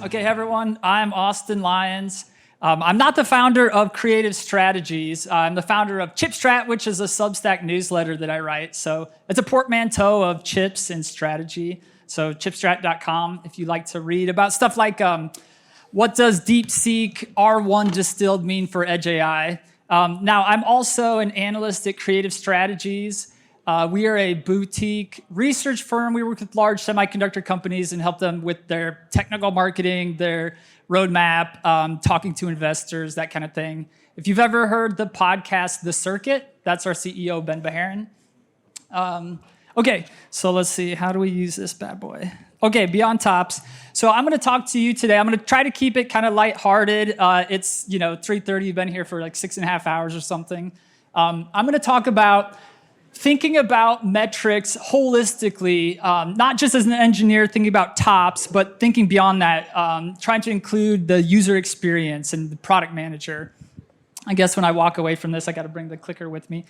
Okay, everyone, I'm Austin Lyons. I'm not the founder of Creative Strategies. I'm the founder of ChipStrat, which is a Substack newsletter that I write. So it's a portmanteau of chips and strategy. So chipstrat.com if you'd like to read about stuff like what does DeepSeek R1 distilled mean for Edge AI. Now, I'm also an analyst at Creative Strategies. We are a boutique research firm. We work with large semiconductor companies and help them with their technical marketing, their roadmap, talking to investors, that kind of thing. If you've ever heard the podcast, The Circuit, that's our CEO, Ben Beharin. Okay, so let's see. How do we use this bad boy? Okay, Beyond Tops. So I'm going to talk to you today. I'm going to try to keep it kind of lighthearted. It's 3:30. You've been here for like 6.5 hours or something. I'm going to talk about thinking about metrics holistically, not just as an engineer thinking about tops, but thinking beyond that, trying to include the user experience and the product manager. I guess when I walk away from this, I got to bring the clicker with me.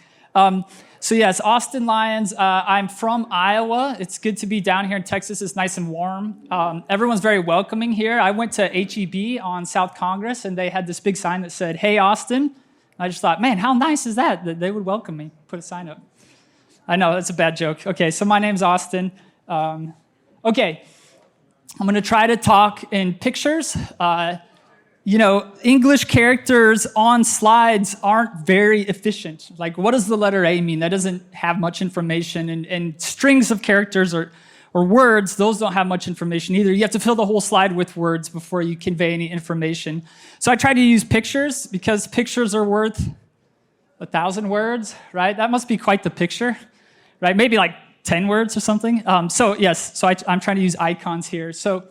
So yes, Austin Lyons. I'm from Iowa. It's good to be down here in Texas. It's nice and warm. Everyone's very welcoming here. I went to HEB on South Congress, and they had this big sign that said, "Hey, Austin." I just thought, man, how nice is that they would welcome me, put a sign up. I know, that's a bad joke. Okay, so my name's Austin. Okay, I'm going to try to talk in pictures. English characters on slides aren't very efficient. Like, what does the letter A mean? That doesn't have much information. And strings of characters or words, those don't have much information either. You have to fill the whole slide with words before you convey any information. So I try to use pictures because pictures are worth 1,000 words, right? That must be quite the picture. Right, maybe like 10 words or something. I'm trying to use icons here. So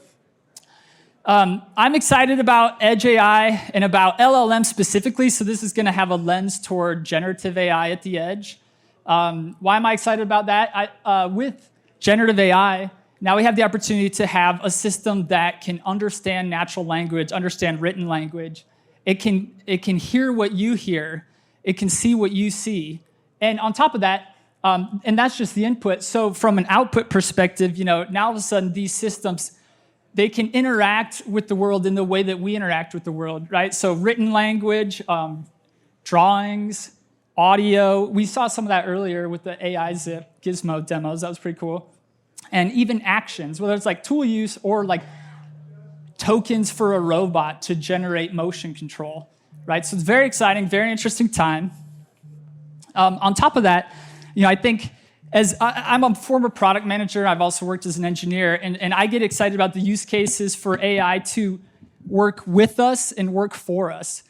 I'm excited about Edge AI and about LLM specifically. So this is going to have a lens toward generative AI at the edge. Why am I excited about that? With generative AI, now we have the opportunity to have a system that can understand natural language, understand written language. It can hear what you hear. It can see what you see. And on top of that, and that's just the input. So from an output perspective, now all of a sudden these systems, they can interact with the world in the way that we interact with the world, right? So written language, drawings, audio. We saw some of that earlier with the AI Zip Gizmo demos. That was pretty cool. And even actions, whether it's like tool use or like tokens for a robot to generate motion control, right? So it's very exciting, very interesting time. On top of that, I think I'm a former product manager. I've also worked as an engineer, and I get excited about the use cases for AI to work with us and work for us.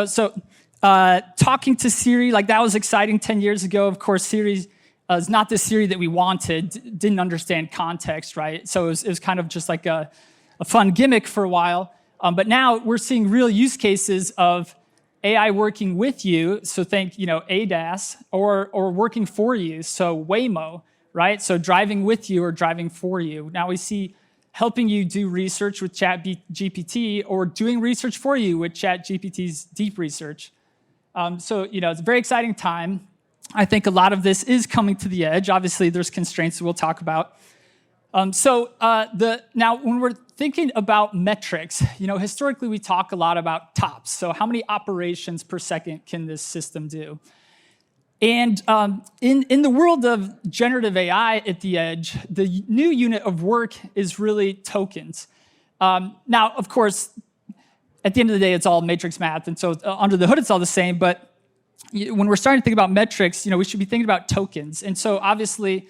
So talking to Siri, like that was exciting 10 years ago. Of course, Siri is not the Siri that we wanted, didn't understand context, right? So it was kind of just like a fun gimmick for a while. But now we're seeing real use cases of AI working with you, so think, ADAS, or working for you, so Waymo, right? So driving with you or driving for you. Now we see helping you do research with ChatGPT or doing research for you with ChatGPT's deep research. It's a very exciting time. I think a lot of this is coming to the edge. Obviously, there's constraints that we'll talk about. Now when we're thinking about metrics, historically we talk a lot about tops. So how many operations per second can this system do? And in the world of generative AI at the edge, the new unit of work is really tokens. Now, of course, at the end of the day, it's all matrix math. And so under the hood, it's all the same. But when we're starting to think about metrics, we should be thinking about tokens. And so obviously,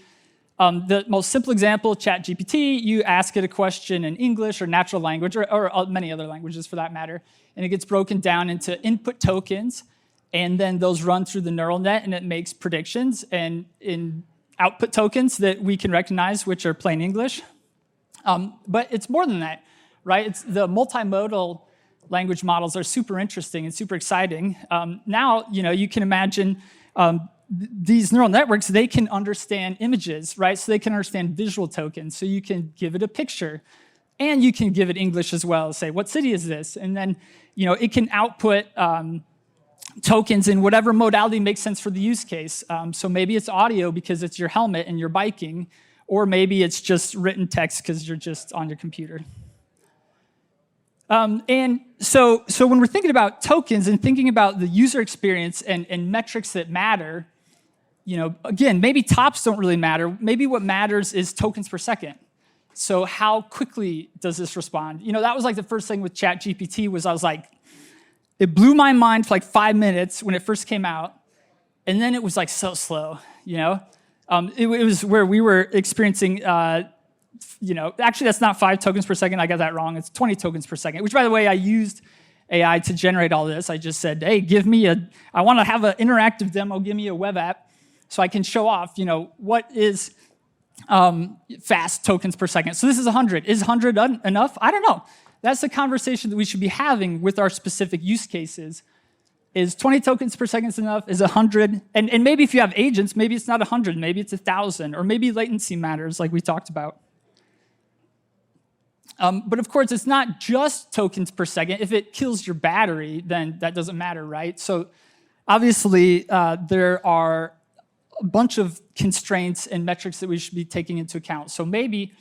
the most simple example, ChatGPT, you ask it a question in English or natural language, or many other languages for that matter, and it gets broken down into input tokens, and then those run through the neural net, and it makes predictions, and in output tokens that we can recognize, which are plain English. But it's more than that, right? It's the multimodal language models are super interesting and super exciting. Now, you can imagine these neural networks, they can understand images, right? So they can understand visual tokens. So you can give it a picture, and you can give it English as well. Say, what city is this? And then, it can output tokens in whatever modality makes sense for the use case. So maybe it's audio because it's your helmet and you're biking, or maybe it's just written text because you're just on your computer. And so when we're thinking about tokens and thinking about the user experience and metrics that matter, again, maybe tops don't really matter. Maybe what matters is tokens per second. So how quickly does this respond? That was like the first thing with ChatGPT was I was like, it blew my mind for like 5 minutes when it first came out. And then it was like so slow, It was where we were experiencing, actually that's not 5 tokens per second. I got that wrong. It's 20 tokens per second, which by the way, I used AI to generate all this. I just said, hey, I want to have an interactive demo. Give me a web app so I can show off, what is fast tokens per second. So this is 100. Is 100 enough? I don't know. That's the conversation that we should be having with our specific use cases. Is 20 tokens per second enough? Is 100? And maybe if you have agents, maybe it's not 100, maybe it's 1,000, or maybe latency matters, like we talked about. But of course, it's not just tokens per second. If it kills your battery, then that doesn't matter, right? So obviously, there are a bunch of constraints and metrics that we should be taking into account. So maybe,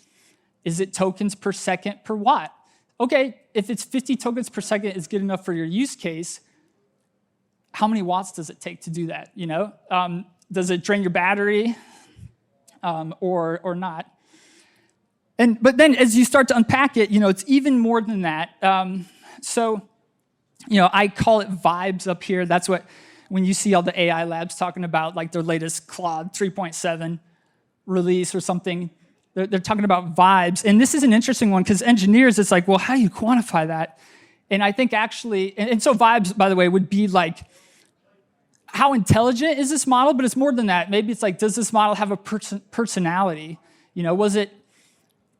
is it tokens per second per watt? Okay, if it's 50 tokens per second is good enough for your use case, how many watts does it take to do that? Does it drain your battery or not? But then as you start to unpack it, it's even more than that. I call it vibes up here. That's what, when you see all the AI labs talking about like their latest Claude 3.7 release or something, they're talking about vibes. And this is an interesting one because engineers, it's like, well, how do you quantify that? And I think actually, and so vibes, by the way, would be like, how intelligent is this model? But it's more than that. Maybe it's like, does this model have a personality? Was it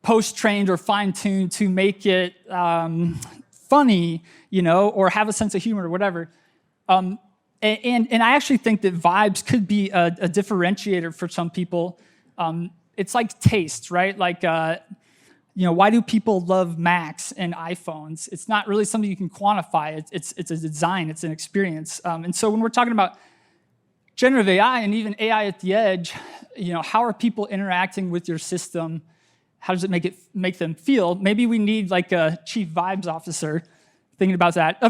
post-trained or fine-tuned to make it funny, or have a sense of humor or whatever? And I actually think that vibes could be a differentiator for some people. It's like taste, right? Like, why do people love Macs and iPhones? It's not really something you can quantify. It's a design. It's an experience. And so when we're talking about generative AI and even AI at the edge, how are people interacting with your system? How does it make them feel? Maybe we need like a chief vibes officer thinking about that.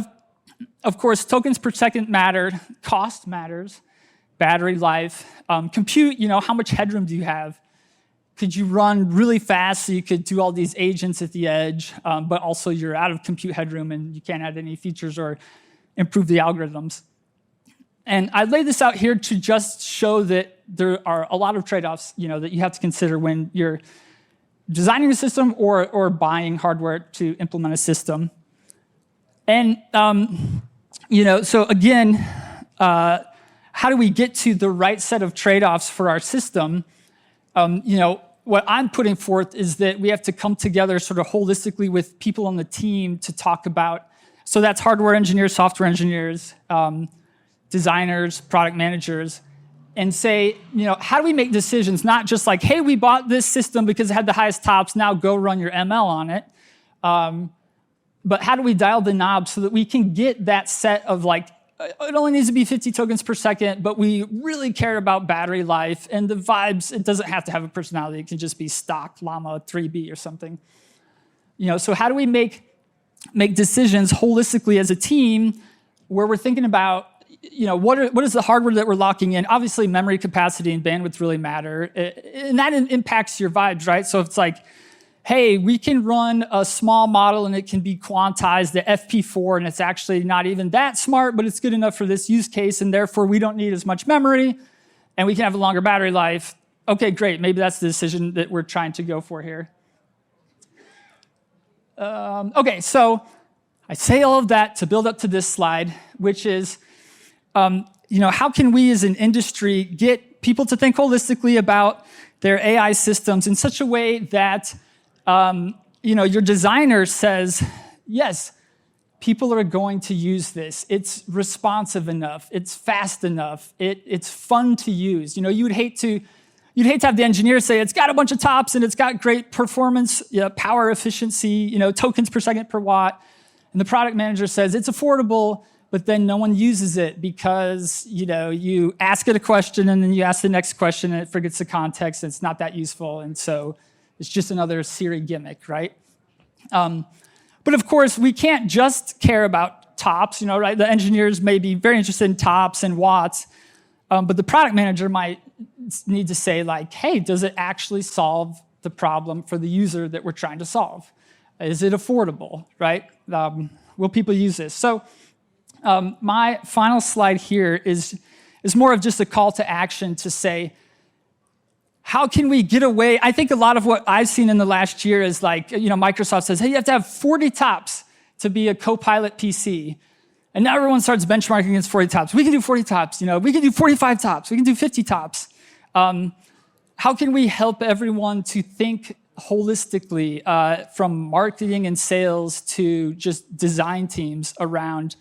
Of course, tokens per second matter. Cost matters. Battery life. Compute, how much headroom do you have? Could you run really fast so you could do all these agents at the edge, but also you're out of compute headroom and you can't add any features or improve the algorithms? And I lay this out here to just show that there are a lot of trade-offs, that you have to consider when you're designing a system or buying hardware to implement a system. And so again, how do we get to the right set of trade-offs for our system? What I'm putting forth is that we have to come together sort of holistically with people on the team to talk about, so that's hardware engineers, software engineers, designers, product managers, and say, how do we make decisions, not just like, hey, we bought this system because it had the highest tops, now go run your ML on it. But how do we dial the knob so that we can get that set of like, it only needs to be 50 tokens per second, but we really care about battery life and the vibes. It doesn't have to have a personality. It can just be stock Llama 3B or something. So how do we make decisions holistically as a team where we're thinking about, what is the hardware that we're locking in? Obviously, memory capacity and bandwidth really matter, and that impacts your vibes, right? So if it's like, hey, we can run a small model and it can be quantized to FP4 and it's actually not even that smart, but it's good enough for this use case and therefore we don't need as much memory and we can have a longer battery life. Okay, great. Maybe that's the decision that we're trying to go for here. Okay, so I say all of that to build up to this slide, which is, how can we as an industry get people to think holistically about their AI systems in such a way that your designer says, yes, people are going to use this. It's responsive enough. It's fast enough. It's fun to use. You'd hate to have the engineer say it's got a bunch of tops and it's got great performance, power efficiency, tokens per second per watt. And the product manager says it's affordable, but then no one uses it because, you ask it a question and then you ask the next question and it forgets the context and it's not that useful. And so it's just another Siri gimmick, right? But But of course, we can't just care about tops, right? The engineers may be very interested in tops and watts, but the product manager might need to say like, hey, does it actually solve the problem for the user that we're trying to solve? Is it affordable, right? Will people use this? So my final slide here is more of just a call to action to say, how can we get away? I think a lot of what I've seen in the last year is like, Microsoft says, hey, you have to have 40 tops to be a Copilot PC. And now everyone starts benchmarking against 40 tops. We can do 40 tops, we can do 45 tops, we can do 50 tops. How can we help everyone to think holistically from marketing and sales to just design teams around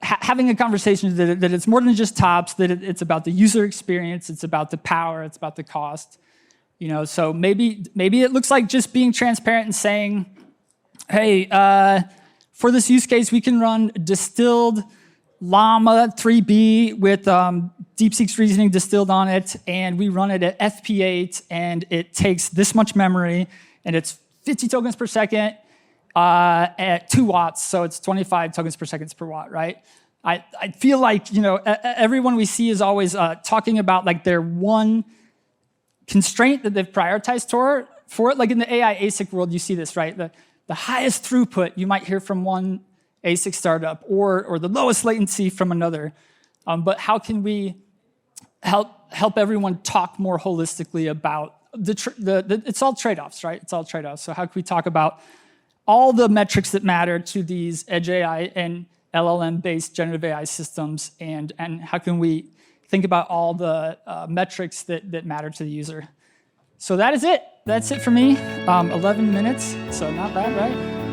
having a conversation that it's more than just tops, that it's about the user experience, it's about the power, it's about the cost. So maybe it looks like just being transparent and saying, hey, for this use case, we can run distilled Llama 3B with DeepSeek's reasoning distilled on it, and we run it at FP8, and it takes this much memory, and it's 50 tokens per second, at 2 watts, so it's 25 tokens per second per watt, right? I feel like, everyone we see is always talking about like their one constraint that they've prioritized for it. Like in the AI ASIC world, you see this, right? The highest throughput you might hear from one ASIC startup or the lowest latency from another. But how can we help everyone talk more holistically about it's all trade-offs, right? It's all trade-offs. So how can we talk about all the metrics that matter to these edge AI and LLM-based generative AI systems, and how can we think about all the metrics that matter to the user? So that is it. That's it for me. 11 minutes, so not bad, right?